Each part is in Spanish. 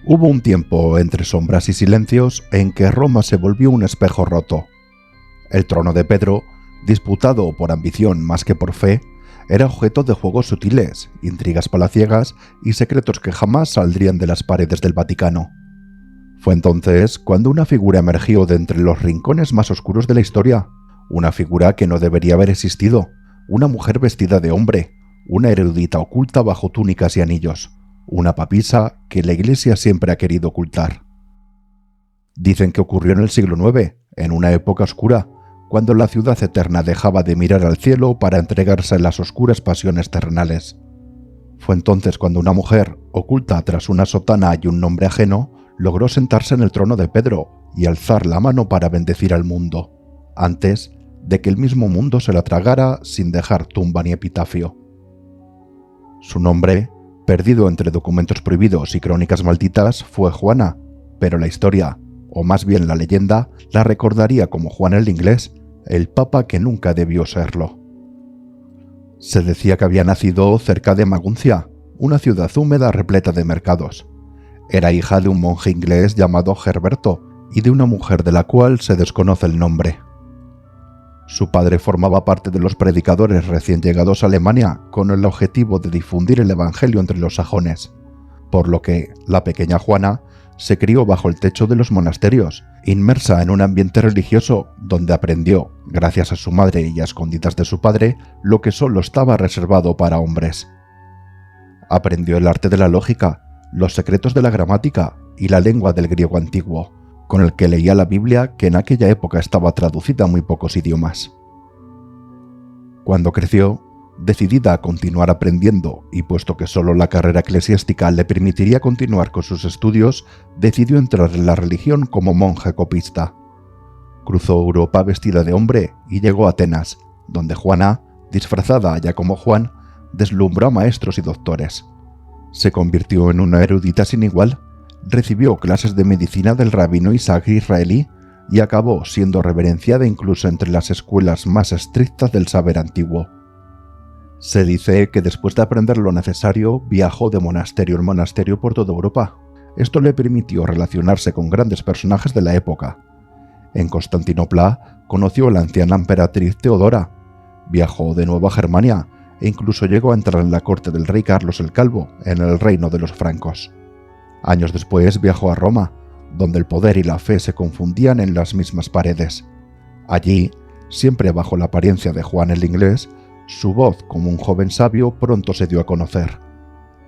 Hubo un tiempo entre sombras y silencios en que Roma se volvió un espejo roto. El trono de Pedro, disputado por ambición más que por fe, era objeto de juegos sutiles, intrigas palaciegas y secretos que jamás saldrían de las paredes del Vaticano. Fue entonces cuando una figura emergió de entre los rincones más oscuros de la historia, una figura que no debería haber existido, una mujer vestida de hombre, una erudita oculta bajo túnicas y anillos, una papisa que la Iglesia siempre ha querido ocultar. Dicen que ocurrió en el siglo IX, en una época oscura, cuando la ciudad eterna dejaba de mirar al cielo para entregarse a las oscuras pasiones terrenales. Fue entonces cuando una mujer, oculta tras una sotana y un nombre ajeno, logró sentarse en el trono de Pedro y alzar la mano para bendecir al mundo, antes de que el mismo mundo se la tragara sin dejar tumba ni epitafio. Su nombre, perdido entre documentos prohibidos y crónicas malditas, fue Juana, pero la historia, o más bien la leyenda, la recordaría como Juan el Inglés, el papa que nunca debió serlo. Se decía que había nacido cerca de Maguncia, una ciudad húmeda repleta de mercados. Era hija de un monje inglés llamado Herberto y de una mujer de la cual se desconoce el nombre. Su padre formaba parte de los predicadores recién llegados a Alemania con el objetivo de difundir el evangelio entre los sajones, por lo que la pequeña Juana se crió bajo el techo de los monasterios, inmersa en un ambiente religioso donde aprendió, gracias a su madre y a escondidas de su padre, lo que solo estaba reservado para hombres. Aprendió el arte de la lógica, los secretos de la gramática y la lengua del griego antiguo, con el que leía la Biblia, que en aquella época estaba traducida a muy pocos idiomas. Cuando creció, decidida a continuar aprendiendo y puesto que solo la carrera eclesiástica le permitiría continuar con sus estudios, decidió entrar en la religión como monje copista. Cruzó Europa vestida de hombre y llegó a Atenas, donde Juana, disfrazada ya como Juan, deslumbró a maestros y doctores. Se convirtió en una erudita sin igual, recibió clases de medicina del rabino Isaac israelí y acabó siendo reverenciada incluso entre las escuelas más estrictas del saber antiguo. Se dice que después de aprender lo necesario, viajó de monasterio en monasterio por toda Europa. Esto le permitió relacionarse con grandes personajes de la época. En Constantinopla conoció a la anciana emperatriz Teodora, viajó de nuevo a Germania e incluso llegó a entrar en la corte del rey Carlos el Calvo, en el reino de los francos. Años después viajó a Roma, donde el poder y la fe se confundían en las mismas paredes. Allí, siempre bajo la apariencia de Juan el Inglés, su voz como un joven sabio pronto se dio a conocer.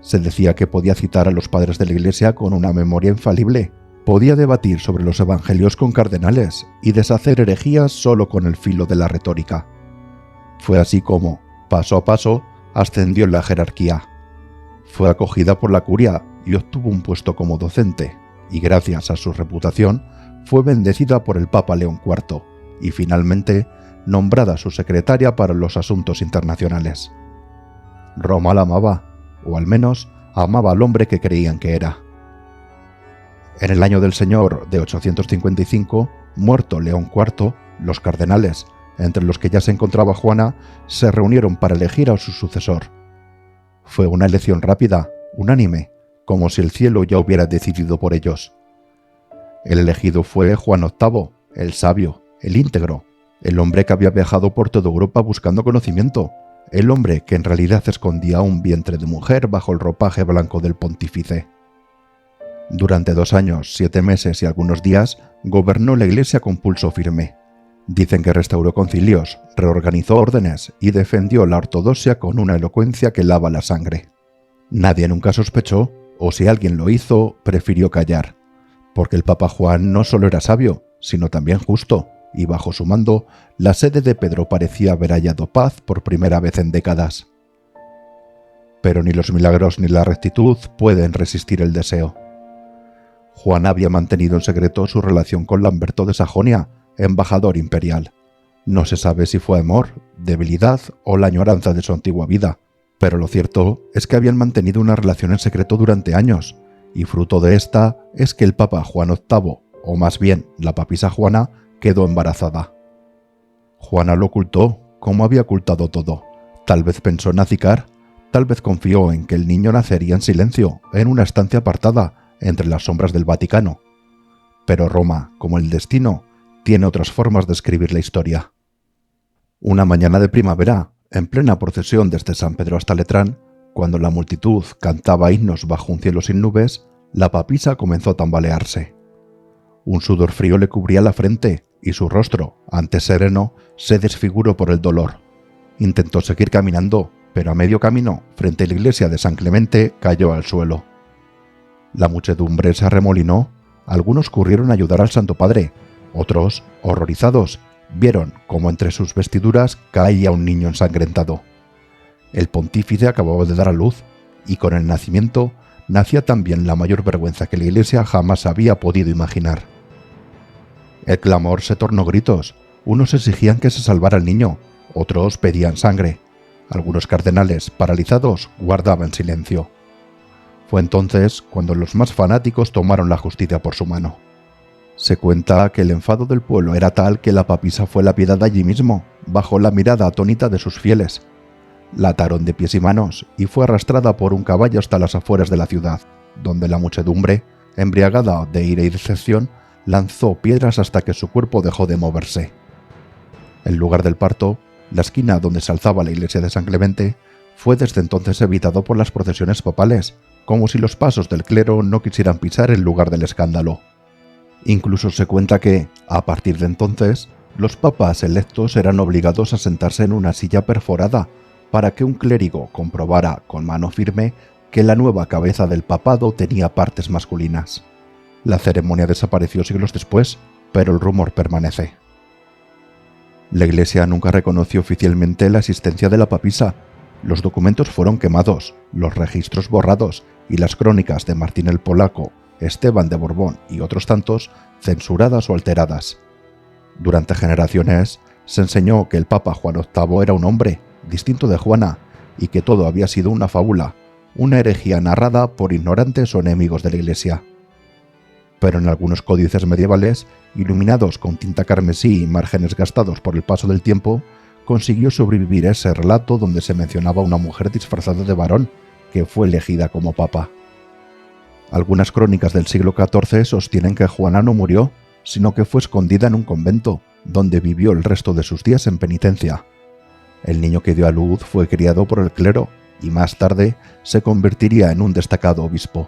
Se decía que podía citar a los padres de la Iglesia con una memoria infalible, podía debatir sobre los evangelios con cardenales y deshacer herejías solo con el filo de la retórica. Fue así como, paso a paso, ascendió en la jerarquía. Fue acogida por la curia y obtuvo un puesto como docente, y gracias a su reputación fue bendecida por el Papa León IV y finalmente nombrada su secretaria para los asuntos internacionales. Roma la amaba, o al menos amaba al hombre que creían que era. En el año del Señor de 855, muerto León IV, los cardenales, entre los que ya se encontraba Juana, se reunieron para elegir a su sucesor. Fue una elección rápida, unánime, como si el cielo ya hubiera decidido por ellos. El elegido fue Juan VIII, el sabio, el íntegro, el hombre que había viajado por toda Europa buscando conocimiento, el hombre que en realidad escondía un vientre de mujer bajo el ropaje blanco del pontífice. Durante 2 años, 7 meses y algunos días, gobernó la Iglesia con pulso firme. Dicen que restauró concilios, reorganizó órdenes y defendió la ortodoxia con una elocuencia que lava la sangre. Nadie nunca sospechó, o si alguien lo hizo, prefirió callar, porque el Papa Juan no solo era sabio, sino también justo, y bajo su mando, la sede de Pedro parecía haber hallado paz por primera vez en décadas. Pero ni los milagros ni la rectitud pueden resistir el deseo. Juan había mantenido en secreto su relación con Lamberto de Sajonia, embajador imperial. No se sabe si fue amor, debilidad o la añoranza de su antigua vida, pero lo cierto es que habían mantenido una relación en secreto durante años, y fruto de esta es que el Papa Juan VIII, o más bien la papisa Juana, quedó embarazada. Juana lo ocultó, como había ocultado todo. Tal vez pensó en acicar, tal vez confió en que el niño nacería en silencio, en una estancia apartada, entre las sombras del Vaticano. Pero Roma, como el destino, tiene otras formas de escribir la historia. Una mañana de primavera, en plena procesión desde San Pedro hasta Letrán, cuando la multitud cantaba himnos bajo un cielo sin nubes, la papisa comenzó a tambalearse. Un sudor frío le cubría la frente y su rostro, antes sereno, se desfiguró por el dolor. Intentó seguir caminando, pero a medio camino, frente a la iglesia de San Clemente, cayó al suelo. La muchedumbre se arremolinó, algunos corrieron a ayudar al Santo Padre, otros, horrorizados, vieron cómo entre sus vestiduras caía un niño ensangrentado. El pontífice acababa de dar a luz, y con el nacimiento nacía también la mayor vergüenza que la iglesia jamás había podido imaginar. El clamor se tornó gritos, unos exigían que se salvara el niño, otros pedían sangre. Algunos cardenales, paralizados, guardaban silencio. Fue entonces cuando los más fanáticos tomaron la justicia por su mano. Se cuenta que el enfado del pueblo era tal que la papisa fue lapidada allí mismo, bajo la mirada atónita de sus fieles. La ataron de pies y manos y fue arrastrada por un caballo hasta las afueras de la ciudad, donde la muchedumbre, embriagada de ira y decepción, lanzó piedras hasta que su cuerpo dejó de moverse. El lugar del parto, la esquina donde se alzaba la iglesia de San Clemente, fue desde entonces evitado por las procesiones papales, como si los pasos del clero no quisieran pisar el lugar del escándalo. Incluso se cuenta que, a partir de entonces, los papas electos eran obligados a sentarse en una silla perforada para que un clérigo comprobara con mano firme que la nueva cabeza del papado tenía partes masculinas. La ceremonia desapareció siglos después, pero el rumor permanece. La Iglesia nunca reconoció oficialmente la existencia de la papisa. Los documentos fueron quemados, los registros borrados y las crónicas de Martín el Polaco, Esteban de Borbón y otros tantos censuradas o alteradas. Durante generaciones se enseñó que el Papa Juan VIII era un hombre, distinto de Juana, y que todo había sido una fábula, una herejía narrada por ignorantes o enemigos de la Iglesia. Pero en algunos códices medievales, iluminados con tinta carmesí y márgenes gastados por el paso del tiempo, consiguió sobrevivir ese relato donde se mencionaba una mujer disfrazada de varón que fue elegida como papa. Algunas crónicas del siglo XIV sostienen que Juana no murió, sino que fue escondida en un convento, donde vivió el resto de sus días en penitencia. El niño que dio a luz fue criado por el clero y más tarde se convertiría en un destacado obispo.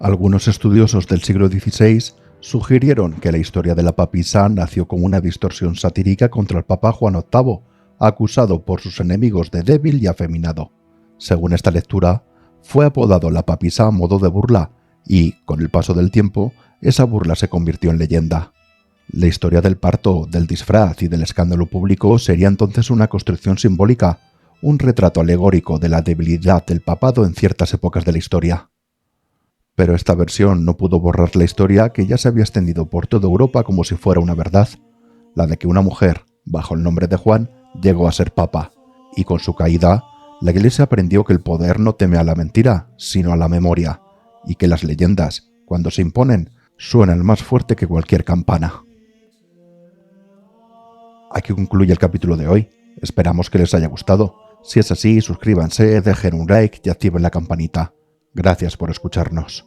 Algunos estudiosos del siglo XVI sugirieron que la historia de la papisa nació como una distorsión satírica contra el Papa Juan VIII, acusado por sus enemigos de débil y afeminado. Según esta lectura, fue apodado la papisa a modo de burla y, con el paso del tiempo, esa burla se convirtió en leyenda. La historia del parto, del disfraz y del escándalo público sería entonces una construcción simbólica, un retrato alegórico de la debilidad del papado en ciertas épocas de la historia. Pero esta versión no pudo borrar la historia que ya se había extendido por toda Europa como si fuera una verdad, la de que una mujer, bajo el nombre de Juan, llegó a ser papa, y con su caída, la Iglesia aprendió que el poder no teme a la mentira, sino a la memoria, y que las leyendas, cuando se imponen, suenan más fuerte que cualquier campana. Aquí concluye el capítulo de hoy. Esperamos que les haya gustado. Si es así, suscríbanse, dejen un like y activen la campanita. Gracias por escucharnos.